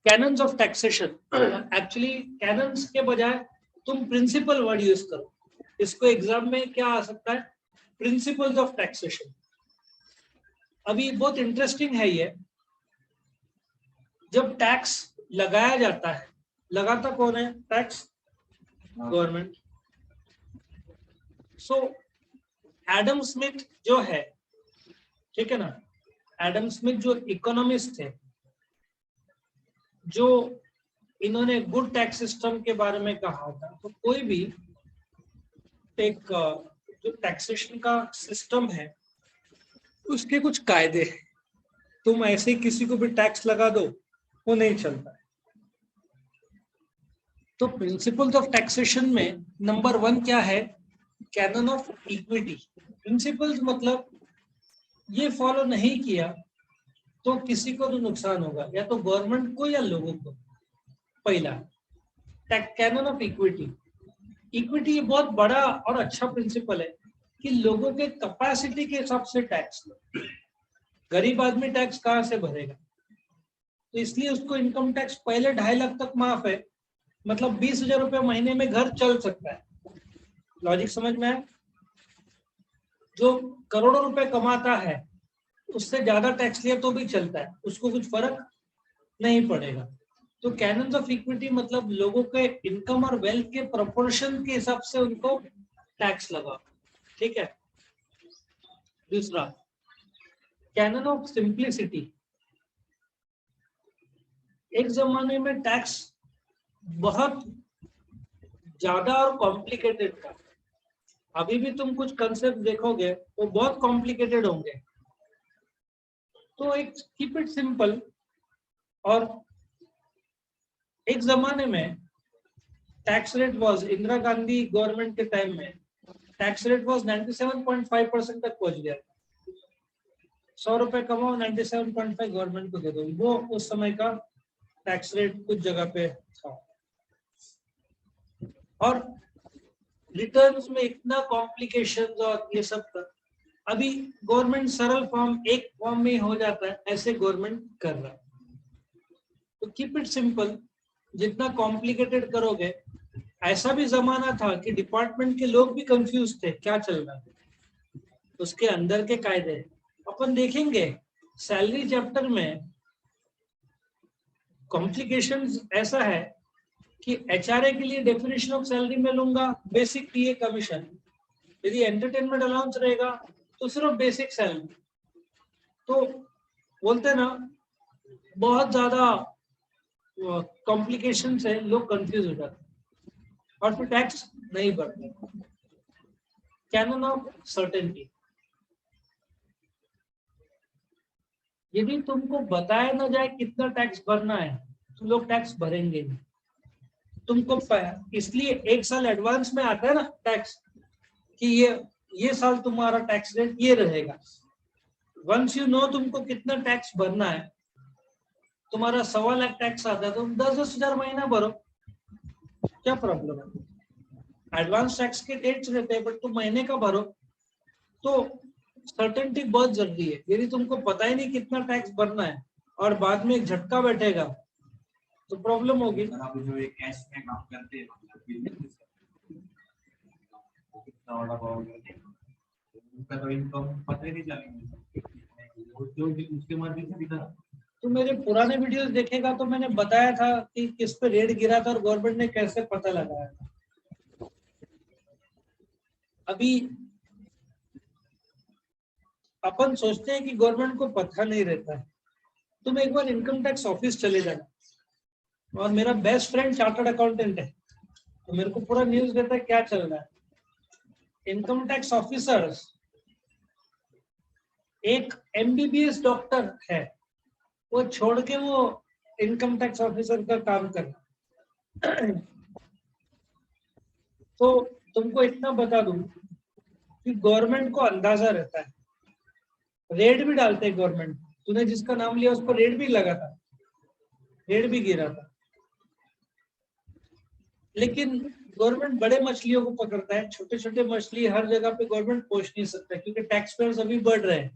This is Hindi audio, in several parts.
Cannons of taxation, actually cannons के बजाय तुम प्रिंसिपल वर्ड यूज करो। इसको एग्जाम में क्या आ सकता है, प्रिंसिपल्स ऑफ टैक्सेशन। अभी बहुत इंटरेस्टिंग है ये, जब टैक्स लगाया जाता है, लगाता कौन है, टैक्स गवर्नमेंट। सो एडम स्मिथ जो है, ठीक है ना, एडम स्मिथ जो इकोनॉमिस्ट थे, जो इन्होंने गुड टैक्स सिस्टम के बारे में कहा था। तो कोई भी एक जो टैक्सेशन का सिस्टम है उसके कुछ कायदे हैं। तुम ऐसे किसी को भी टैक्स लगा दो वो नहीं चलता है। तो प्रिंसिपल्स ऑफ टैक्सेशन में नंबर 1 क्या है, कैनन ऑफ इक्विटी। प्रिंसिपल्स मतलब ये फॉलो नहीं किया तो किसी को तो नुकसान होगा, या तो गवर्नमेंट को या लोगों को। पहला कैनन ऑफ इक्विटी। इक्विटी ये बहुत बड़ा और अच्छा प्रिंसिपल है कि लोगों के कैपेसिटी के हिसाब से टैक्स लो। गरीब आदमी टैक्स कहाँ से भरेगा, तो इसलिए उसको इनकम टैक्स पहले 2.5 लाख तक माफ है, मतलब 20,000 रुपये महीने में घर चल सकता है। लॉजिक समझ में आया? जो करोड़ों रुपए कमाता है उससे ज्यादा टैक्स लिया तो भी चलता है, उसको कुछ फर्क नहीं पड़ेगा। तो कैनन्स ऑफ इक्विटी मतलब लोगों के इनकम और वेल्थ के प्रोपोर्शन के हिसाब से उनको टैक्स लगा, ठीक है। दूसरा कैनन ऑफ सिंप्लिसिटी। एक जमाने में टैक्स बहुत ज्यादा और कॉम्प्लिकेटेड था। अभी भी तुम कुछ कंसेप्ट देखोगे वो बहुत कॉम्प्लिकेटेड होंगे। तो एक कीप इट सिंपल। और एक जमाने में tax rate was, Indira Gandhi government के टाइम में टैक्स रेट वाज 97.5% तक पहुंच गया। 100 रुपए कमाओ 97.5 गवर्नमेंट को दे दो, वो उस समय का टैक्स रेट कुछ जगह पे था। और रिटर्न्स में इतना कॉम्प्लिकेशंस और ये सब था। अभी गवर्नमेंट सरल फॉर्म एक फॉर्म में हो जाता है, ऐसे गवर्नमेंट कर रहा है। तो कीप इट सिंपल। जितना कॉम्प्लिकेटेड करोगे, ऐसा भी जमाना था कि डिपार्टमेंट के लोग भी कंफ्यूज थे क्या चल रहा है, उसके अंदर के कायदे अपन देखेंगे। सैलरी चैप्टर में कॉम्प्लिकेशंस ऐसा है कि एचआरए के लिए डेफिनेशन ऑफ सैलरी में लूंगा बेसिक टीए कमीशन, यदि एंटरटेनमेंट अलाउंस रहेगा तो सिर्फ बेसिक सैलरी। तो बोलते ना बहुत ज्यादा कॉम्प्लिकेशन से लोग कंफ्यूज हो जाते और फिर टैक्स नहीं भरते। Canon of certainty. यदि तुमको बताया ना जाए कितना टैक्स भरना है तो लोग टैक्स भरेंगे नहीं। तुमको इसलिए 1 साल एडवांस में आता है ना टैक्स, कि ये साल तुम्हारा टैक्स रेट ये रहेगा। वंस यू नो तुमको कितना टैक्स भरना है, तुम्हारा 1.25 लाख टैक्स आता है तो 10-10 हजार महीना भरो, क्या प्रॉब्लम है। एडवांस टैक्स के डेट्स रहते हैं बट तुम महीने का भरो। तो सर्टेनिटी बहुत जरूरी है। यदि तुमको पता ही नहीं कितना टैक्स भरना है और बाद में एक झटका बैठेगा तो प्रॉब्लम होगी। आप जो एक कैश में काम करते हैं उनका तो इनकम पता ही नहीं चलेगी, उसके माध्यम से दिखा। तो मेरे पुराने वीडियोस देखेगा तो मैंने बताया था कि किस पे रेट गिरा था और गवर्नमेंट ने कैसे पता लगाया था। अभी अपन सोचते हैं कि गवर्नमेंट को पता नहीं रहता है। तुम एक बार इनकम टैक्स ऑफिस चले जाना, और मेरा बेस्ट फ्रेंड चार्टर्ड अकाउंटेंट है तो मेरे को पूरा न्यूज देता है क्या चल रहा है। इनकम टैक्स ऑफिसर्स, एक एमबीबीएस डॉक्टर है वो छोड़ के वो इनकम टैक्स ऑफिसर का काम करना। तो तुमको इतना बता दूं कि गवर्नमेंट को अंदाजा रहता है, रेट भी डालते हैं गवर्नमेंट। तूने जिसका नाम लिया उस पर रेट भी लगा था, रेट भी गिरा था। लेकिन गवर्नमेंट बड़े मछलियों को पकड़ता है, छोटे छोटे मछली हर जगह पे गवर्नमेंट पहुंच नहीं सकता क्योंकि टैक्स पेयर्स अभी बढ़ रहे हैं।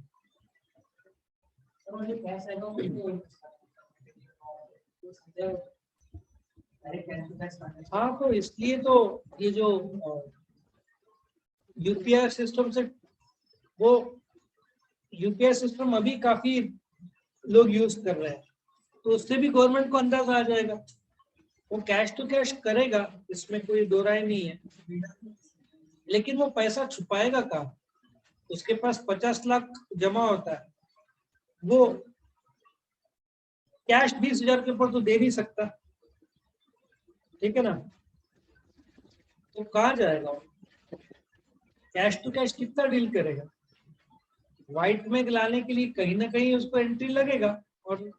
हाँ, तो इसलिए तो ये जो यूपीआई सिस्टम से, वो यूपीआई सिस्टम अभी काफी लोग यूज कर रहे हैं, तो उससे भी गवर्नमेंट को अंदाजा आ जाएगा। वो कैश टू कैश करेगा, इसमें कोई दो राय नहीं है, लेकिन वो पैसा छुपाएगा कहाँ? उसके पास 50 लाख जमा होता है, वो कैश 20,000 के ऊपर तो दे नहीं सकता, ठीक है ना? तो कहाँ जाएगा? कैश टू कैश कितना डील करेगा? व्हाइट में लाने के लिए कहीं ना कहीं उसको एंट्री लगेगा, और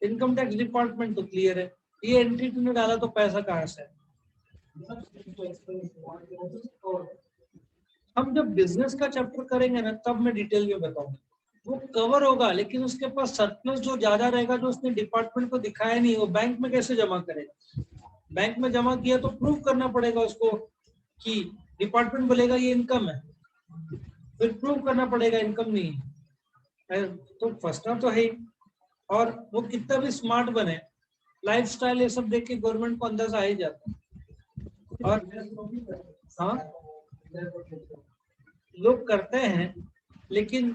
इनकम टैक्स डिपार्टमेंट तो क्लियर है, ये एंट्री तूने डाला तो पैसा कहाँ से है? हम जब बिजनेस का चैप्टर करेंगे ना, तब मैं डिटेल में बताऊंगा। वो कवर होगा, लेकिन उसके पास सरप्लस जो ज्यादा रहेगा, जो उसने डिपार्टमेंट को दिखाया नहीं, वो बैंक में कैसे जमा करेगा? बैंक में जमा किया तो प्रूव करना पड़ेगा उसको कि डिपार्टमेंट बोलेगा ये इनकम है, फिर प्रूव करना पड़ेगा इनकम नहीं है, तो फंसना तो है ही। और वो कितना भी स्मार्ट बने, लाइफस्टाइल ये सब देख के गवर्नमेंट को अंदाजा आ ही जाता है। और हाँ, लोग करते हैं, लेकिन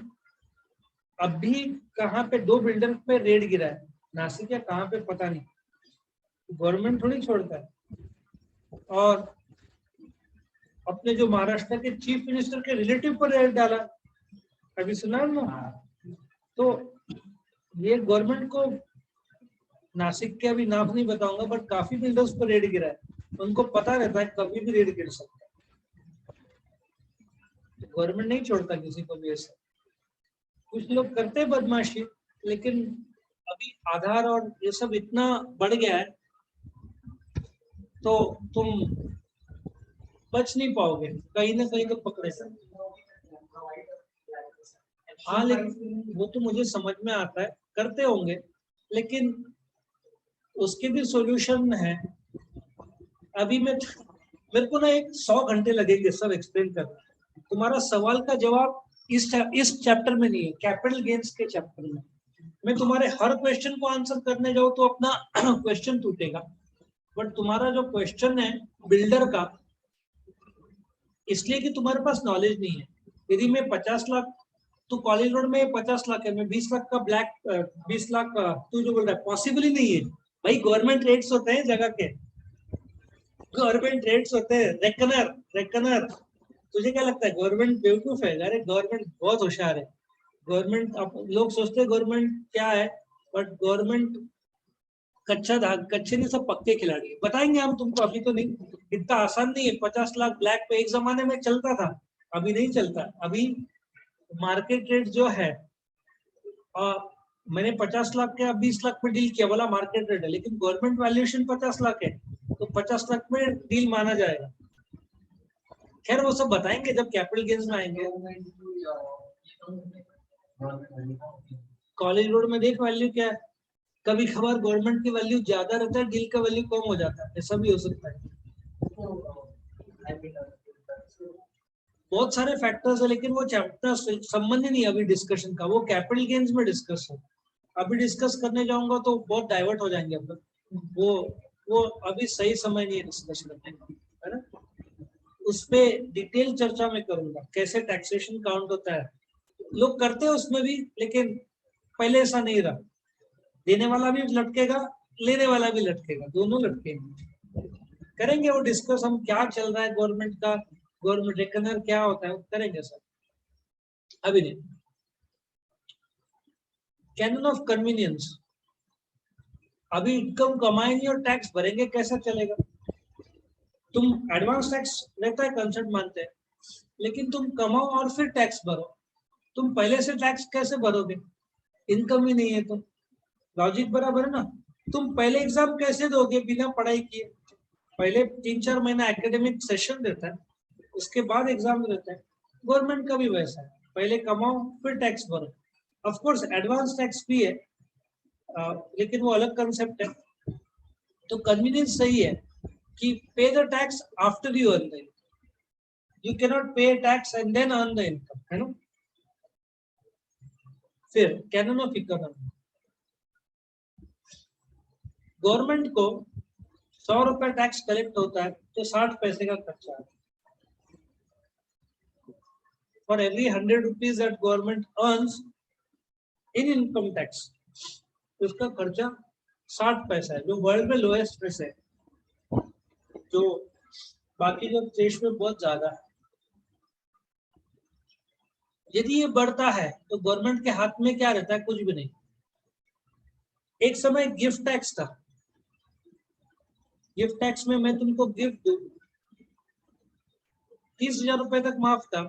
अभी कहाँ पे 2 बिल्डर पे रेड गिरा है, नासिक या कहाँ पे पता नहीं, गवर्नमेंट थोड़ी छोड़ता है। और अपने जो महाराष्ट्र के चीफ मिनिस्टर के रिलेटिव पर रेड डाला, अभी सुना ना? तो ये गवर्नमेंट को, नासिक के अभी नाम नहीं बताऊंगा, बट काफी बिल्डर्स पर रेड गिरा है, उनको पता रहता है कभी भी रेड गिर सकता है, गवर्नमेंट नहीं छोड़ता किसी को भी ऐसा। कुछ लोग करते हैं बदमाशी, लेकिन अभी आधार और ये सब इतना बढ़ गया है, तो तुम बच नहीं पाओगे, कहीं ना कहीं तो पकड़े से। हाँ, लेकिन वो तो मुझे समझ में आता है, करते होंगे, लेकिन उसके भी सॉल्यूशन है। अभी मेरे को ना 100 घंटे लगेंगे सब एक्सप्लेन करना। तुम्हारा सवाल का जवाब इस चैप्टर में नहीं है, कैपिटल गेन्स के चैप्टर में। मैं तुम्हारे हर क्वेश्चन को आंसर करने जाऊँ तो अपना क्वेश्चन टूटेगा, बट तुम्हारा जो क्वेश्चन है बिल्डर का, इसलिए कि तुम्हारे पास नॉलेज नहीं है। यदि मैं 50 लाख, तो कॉलेज रोड में 50 लाख है, मैं 20 लाख का ब्लैक 20 लाख का तू जो बोल रहा है, पॉसिबल ही नहीं है भाई। गवर्नमेंट रेट्स होते हैं जगह के, गवर्नमेंट रेट्स होते हैं। रेकनर तुझे क्या लगता है गवर्नमेंट बेवकूफ है? अरे गवर्नमेंट बहुत होशियार है। गवर्नमेंट, लोग सोचते हैं गवर्नमेंट क्या है, बट गवर्नमेंट कच्चे नहीं, सब पक्के खिलाड़ी है। बताएंगे हम तुमको, अभी तो नहीं, इतना आसान नहीं है। 50 लाख ब्लैक पे एक जमाने में चलता था, अभी नहीं चलता। अभी मार्केट रेट जो है, मैंने 50 लाख के 20 लाख में डील किया, बोला मार्केट रेट है, लेकिन गवर्नमेंट वैल्यूएशन 50 लाख है, तो 50 लाख में डील माना जाएगा। खैर वो सब बताएंगे जब कैपिटल गेन्स में आएंगे। कॉलेज रोड में देख वैल्यू क्या है, कभी खबर गवर्नमेंट की वैल्यू ज्यादा रहता है, डील का वैल्यू कम हो जाता है, ऐसा भी हो सकता है। बहुत सारे फैक्टर्स है, लेकिन वो चैप्टर संबंध ही नहीं अभी डिस्कशन का, वो कैपिटल गेन्स में डिस्कस हो। अभी डिस्कस करने जाऊंगा तो बहुत डाइवर्ट हो जाएंगे अपन। वो अभी सही समय नहीं है डिस्कस करने का, है ना? उस पे डिटेल चर्चा में करूंगा, कैसे टैक्सेशन काउंट होता है। लोग करते हैं उसमें भी, लेकिन पहले ऐसा नहीं रहा। देने वाला भी लटकेगा, लेने वाला भी लटकेगा, दोनों लटकेंगे। करेंगे वो डिस्कस, हम क्या चल रहा है गवर्नमेंट का, गवर्नमेंट रेकनर क्या होता है, वो करेंगे सर, अभी नहीं। कैनन ऑफ कन्वीनियंस, अभी इनकम कमाएंगे और टैक्स भरेंगे, कैसा चलेगा? तुम एडवांस टैक्स रहता है कंसेप्ट मानते हैं, लेकिन तुम कमाओ और फिर टैक्स भरो। तुम पहले से टैक्स कैसे भरोगे? इनकम ही नहीं है तो। लॉजिक बराबर है ना? तुम पहले एग्जाम कैसे दोगे बिना पढ़ाई किए? पहले 3-4 महीना एकेडमिक सेशन रहता है, उसके बाद एग्जाम रहता है। गवर्नमेंट का भी वैसा है, पहले कमाओ फिर टैक्स भरो। ऑफ कोर्स एडवांस टैक्स भी है, लेकिन वो अलग कंसेप्ट है। तो कन्वीनियंस सही है कि pay the tax after you earn the income, you can not pay tax and then earn the income, है ना? फिर कैनन ऑफ इकोनॉमी, गवर्नमेंट को 100 रुपए टैक्स कलेक्ट होता है तो 60 पैसे का खर्चा है। For every 100 rupees that government earns in income tax, उसका खर्चा 60 पैसा है, जो वर्ल्ड में लोएस्ट पैसे है, जो बाकी जो देश में बहुत ज्यादा है। यदि ये बढ़ता है तो गवर्नमेंट के हाथ में क्या रहता है? कुछ भी नहीं। एक समय गिफ्ट टैक्स था, गिफ्ट टैक्स में मैं तुमको गिफ्ट दूं 30,000 रुपए तक माफ था,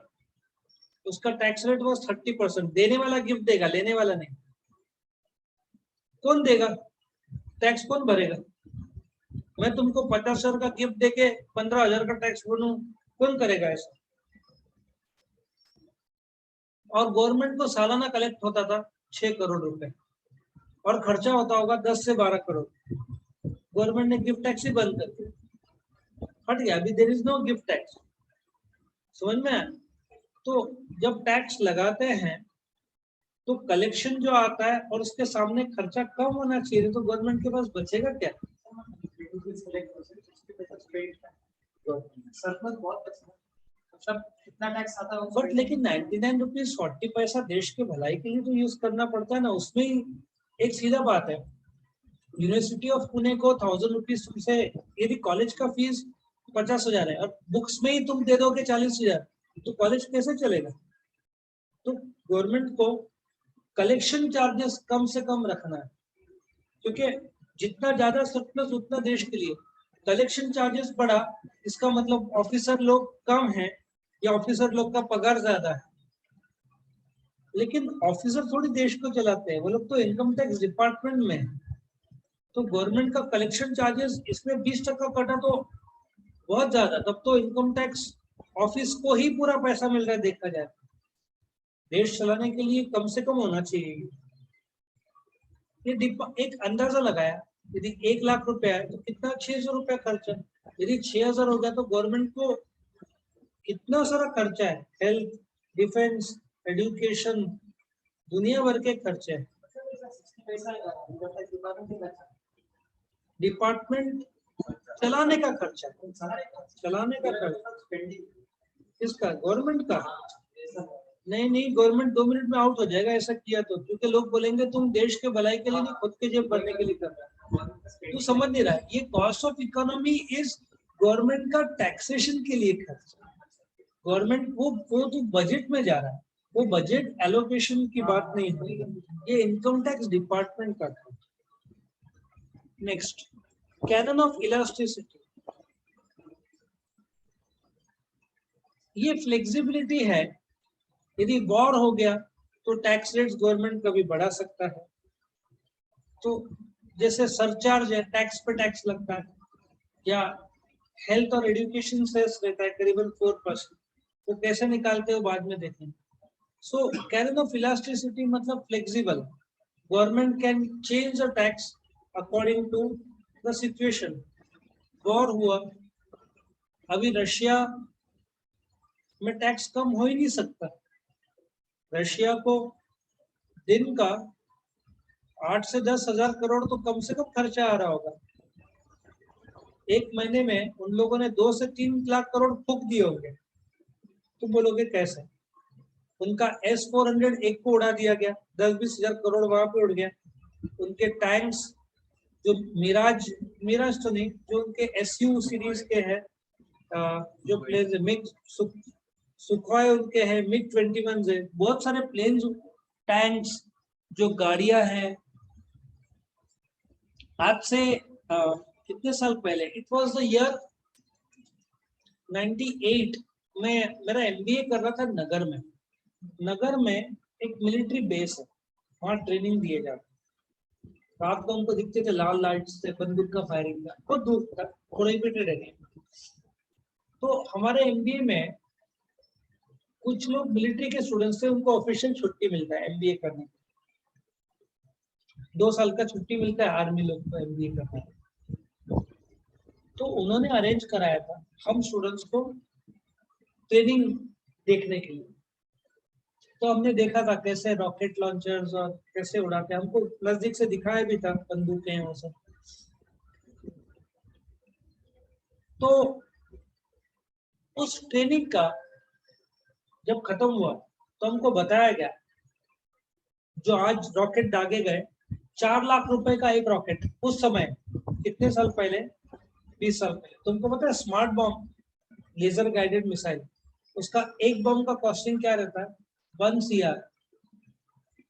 उसका टैक्स रेट वॉज 30%। देने वाला गिफ्ट देगा, लेने वाला नहीं। कौन देगा टैक्स? कौन भरेगा? मैं तुमको 50,000 का गिफ्ट देके 15,000 का टैक्स भरूं, कौन करेगा ऐसा? और गवर्नमेंट को सालाना कलेक्ट होता था 6 करोड़ रुपए और खर्चा होता होगा 10 से 12 करोड़। गवर्नमेंट ने गिफ्ट टैक्स ही बंद कर दिया, हट गया। अभी there is no gift tax. समझ में आया? तो जब टैक्स लगाते हैं तो कलेक्शन जो आता है और उसके सामने खर्चा कम होना चाहिए, तो गवर्नमेंट के पास बचेगा क्या? सरप्लस बहुत अच्छा, कितना टैक्स आता है? बट लेकिन 99 रुपीज 40 पैसा देश के भलाई के लिए तो यूज करना पड़ता है ना। उसमें ही एक सीधा बात है, यूनिवर्सिटी ऑफ पुणे को 1000 रुपीज तुमसे, यदि कॉलेज का फीस 50,000 है और बुक्स में ही तुम दे दोगे 40,000, तो कॉलेज कैसे चलेगा? तो गवर्नमेंट को कलेक्शन चार्जेस कम से कम रखना है, क्योंकि जितना ज्यादा सरप्लस उतना देश के लिए। कलेक्शन चार्जेस बढ़ा, इसका मतलब ऑफिसर लोग कम हैं या ऑफिसर लोग का पगार ज्यादा है। लेकिन ऑफिसर थोड़ी देश को चलाते हैं, वो लोग तो इनकम टैक्स डिपार्टमेंट में है। तो गवर्नमेंट का कलेक्शन चार्जेस इसमें 20% कटा तो बहुत ज्यादा, तब तो इनकम टैक्स ऑफिस को ही पूरा पैसा मिल रहा है। देखा जाए देश चलाने के लिए कम से कम होना चाहिए ये। एक अंदाजा लगाया, यदि 1 लाख रुपया है तो कितना? 600 रुपया खर्चा। यदि 6,000 हो गया तो गवर्नमेंट को कितना सारा खर्चा है, हेल्थ, डिफेंस, एजुकेशन, दुनिया भर के खर्चे हैं। डिपार्टमेंट चलाने का खर्चा, चलाने का खर्चा किसका? गवर्नमेंट का। नहीं, गवर्नमेंट 2 मिनट में आउट हो जाएगा ऐसा किया तो, क्योंकि लोग बोलेंगे तुम देश के भलाई के लिए नहीं, खुद के जेब भरने के लिए कर रहा है। तू समझ नहीं रहा है, ये cost of economy is government का टैक्सेशन के लिए खर्च। गवर्नमेंट वो तो बजट में जा रहा है, वो बजट एलोकेशन की बात नहीं है, ये इनकम टैक्स डिपार्टमेंट का खर्च। Next, cannon of elasticity. ये फ्लेक्सिबिलिटी है, यदि वॉर हो गया तो टैक्स रेट्स गवर्नमेंट कभी बढ़ा सकता है। तो जैसे सरचार्ज है, टैक्स पे टैक्स लगता है, या हेल्थ और एजुकेशन सेस रहता है करीबन 4%, वो कैसे निकालते हो बाद में देखेंगे। सो कैनन ऑफ इलास्टिसिटी मतलब flexible, government can change the tax according to the situation. War हुआ, अभी रशिया में टैक्स कम हो ही नहीं सकता। रशिया को दिन का 8 से 10 हजार करोड़ तो कम से कम खर्चा आ रहा होगा। एक महीने में उन लोगों ने 2 से 3 लाख करोड़ फूक दिए होंगे। तुम बोलोगे कैसे? उनका S-400 एक को उड़ा दिया गया, 10-20 हजार करोड़ वहां पे उड़ गया। उनके टैंक्स जो मिराज तो नहीं, जो उनके SU सीरीज के हैं, जो प्लेन्स मिग सुखोई उनके हैं, MiG-21 है, बहुत सारे प्लेन्स, टैंक्स, जो गाड़ियां हैं। आज से कितने साल पहले, इट वाज द ईयर 98 में मेरा MBA कर रहा था नगर में। नगर में एक मिलिट्री बेस है, वहाँ ट्रेनिंग दिए जाते। रात को हमको दिखते थे लाल लाइट्स से बंदूक का फायरिंग का, बहुत दूर तक प्रोहिबिटेड एरिया। तो हमारे MBA में कुछ लोग मिलिट्री के स्टूडेंट्स थे, उनको ऑफिशियल छुट्टी मिलता है MBA करने की। 2 साल का छुट्टी मिलता है आर्मी लोग को MBA करने का। तो उन्होंने अरेंज कराया था हम स्टूडेंट्स को ट्रेनिंग देखने के लिए। तो हमने देखा था कैसे रॉकेट लॉन्चर्स और कैसे उड़ाते, हमको नजदीक से दिखाया भी था बंदूकें वो सब। तो उस ट्रेनिंग का जब खत्म हुआ तो हमको बताया गया, जो आज रॉकेट दागे गए, 4 लाख रुपए का एक रॉकेट उस समय, कितने साल पहले, 20 साल पहले। तुमको पता है smart bomb, laser guided missile, उसका एक बम का कॉस्टिंग क्या रहता है? 1 CR,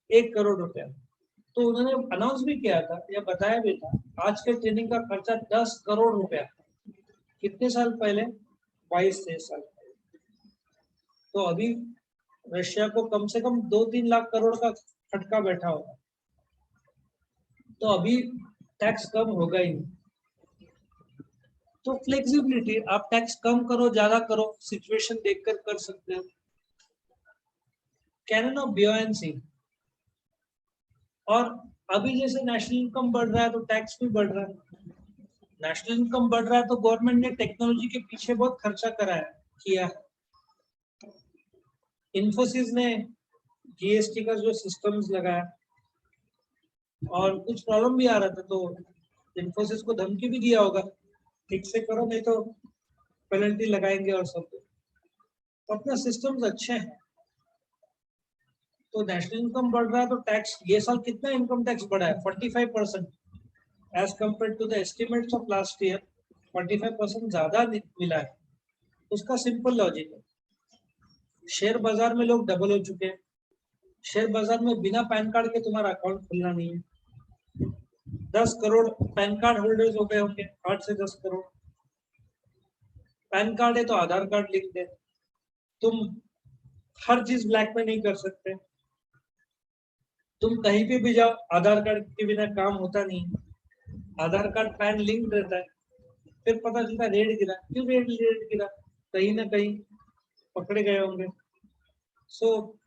1 करोड़ रुपया। तो उन्होंने अनाउंस भी किया था या बताया भी था, आज के ट्रेनिंग का खर्चा 10 करोड़ रुपया। कितने साल पहले? 22-23 साल पहले। तो अभी रशिया को कम से कम 2-3 लाख करोड़ का फटका बैठा होगा। तो अभी टैक्स कम होगा ही नहीं। तो फ्लेक्सिबिलिटी, आप टैक्स कम करो ज्यादा करो, सिचुएशन देखकर कर सकते हो। कैनन ऑफ बियोयेंसी, और अभी जैसे नेशनल इनकम बढ़ रहा है तो टैक्स भी बढ़ रहा है। नेशनल इनकम बढ़ रहा है तो गवर्नमेंट ने टेक्नोलॉजी के पीछे बहुत खर्चा किया है। इन्फोसिस ने जीएसटी का जो सिस्टम्स लगाया, और कुछ प्रॉब्लम भी आ रहा था तो इन्फोसिस को धमकी भी दिया होगा, ठीक से करो नहीं तो पेनल्टी लगाएंगे और सब। तो अपना सिस्टम्स अच्छे हैं। तो नेशनल इनकम बढ़ रहा है तो टैक्स, ये साल कितना इनकम टैक्स बढ़ा है? 45%, as compare to the estimates of last year 45% ज्यादा मिला है। उसका सिंपल लॉजिक है, शेयर बाजार में लोग डबल हो चुके हैं। शेयर बाजार में बिना पैन कार्ड के तुम्हारा अकाउंट खुलना नहीं है। 10 करोड़ पैन कार्ड होल्डर्स हो गए होंगे, 8 से 10 करोड़। पैन कार्ड है तो आधार कार्ड लिंक दे। तुम हर चीज ब्लैक में नहीं कर सकते। तुम कहीं पे भी जाओ, आधार कार्ड के बिना काम होता नहीं। आधार कार्ड पैन लिंक रहता है। फिर पता चलता है रेड गिरा। क्यों रेड गिरा? कहीं ना कहीं पकड़े गए होंगे। सो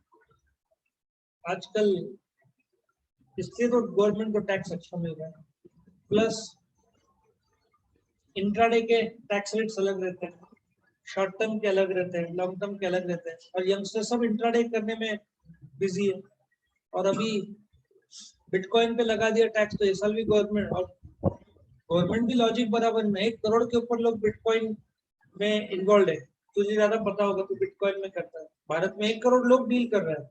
आजकल इससे तो गवर्नमेंट को टैक्स अच्छा मिल रहा है। प्लस इंट्राडे के टैक्स रेट्स अलग रहते हैं, शॉर्ट टर्म के अलग रहते हैं, लॉन्ग टर्म के अलग रहते हैं, और यंगस्टर सब इंट्राडे करने में बिजी है। और अभी बिटकॉइन पे लगा दिया टैक्स, तो ये साल भी गवर्नमेंट, और गवर्नमेंट भी लॉजिक बराबर में, 1 करोड़ के ऊपर लोग बिटकॉइन में इन्वॉल्व है। तुझे ज्यादा पता होगा, तो बिटकॉइन में करता है। भारत में 1 करोड़ लोग डील कर रहे हैं।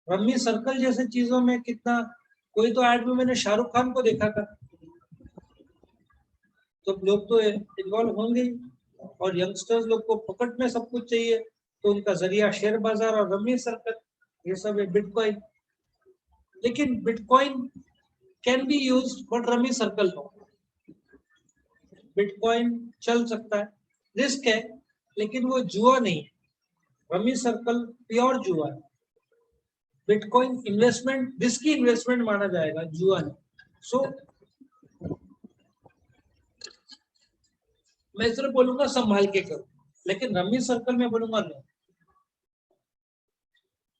रम्मी सर्कल जैसे चीजों में कितना, कोई तो ऐड में मैंने शाहरुख खान को देखा था। तो लोग तो इन्वॉल्व होंगे ही, और यंगस्टर्स लोग को पॉकेट में सब कुछ चाहिए, तो उनका जरिया शेयर बाजार और रम्मी सर्कल, ये सब है बिटकॉइन। लेकिन bitcoin can be used but rummy circle no. Bitcoin चल सकता है, रिस्क है, लेकिन वो जुआ नहीं है। रम्मी सर्कल प्योर जुआ है। बिटकॉइन इन्वेस्टमेंट, रिस्की इन्वेस्टमेंट माना जाएगा, जुआ नहीं। सो मैं सिर्फ बोलूंगा संभाल के करो, लेकिन रम्मी सर्कल में बोलूंगा नहीं।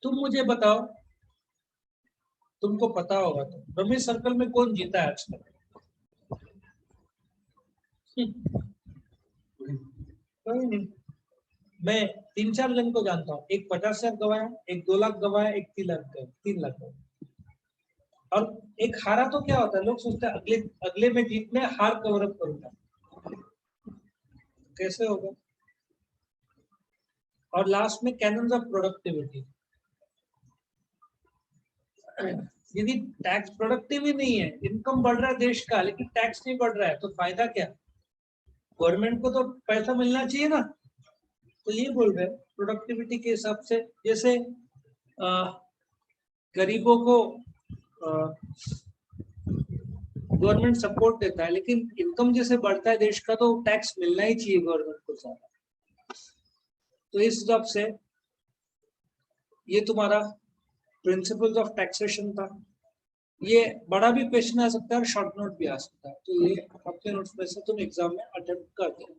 तुम मुझे बताओ, तुमको पता होगा तो रम्मी सर्कल में कौन जीता है आजकल? कोई नहीं। मैं 3-4 जन को जानता हूँ, एक 50,000 गवाया, एक 2 लाख गवाया, एक 3 लाख गवाया। और एक हारा तो क्या होता है, लोग सोचते हैं अगले में जीतने हार कवर अप करूंगा। कैसे होगा? और लास्ट में कैनन्स ऑफ प्रोडक्टिविटी। यदि टैक्स प्रोडक्टिव ही नहीं है, इनकम बढ़ रहा है देश का, लेकिन टैक्स नहीं बढ़ रहा है, तो फायदा क्या? गवर्नमेंट को तो पैसा मिलना चाहिए ना। तो ये बोल रहे हैं प्रोडक्टिविटी के हिसाब से, जैसे गरीबों को गवर्नमेंट सपोर्ट देता है, लेकिन इनकम जैसे बढ़ता है देश का, तो टैक्स मिलना ही चाहिए गवर्नमेंट को ज्यादा। तो इस हिसाब से ये तुम्हारा प्रिंसिपल्स ऑफ टैक्सेशन था। ये बड़ा भी क्वेश्चन आ सकता है और शॉर्ट नोट भी आ सकता है, तो ये अपने नोट्स में से तुम एग्जाम में अटेम्प्ट कर दो।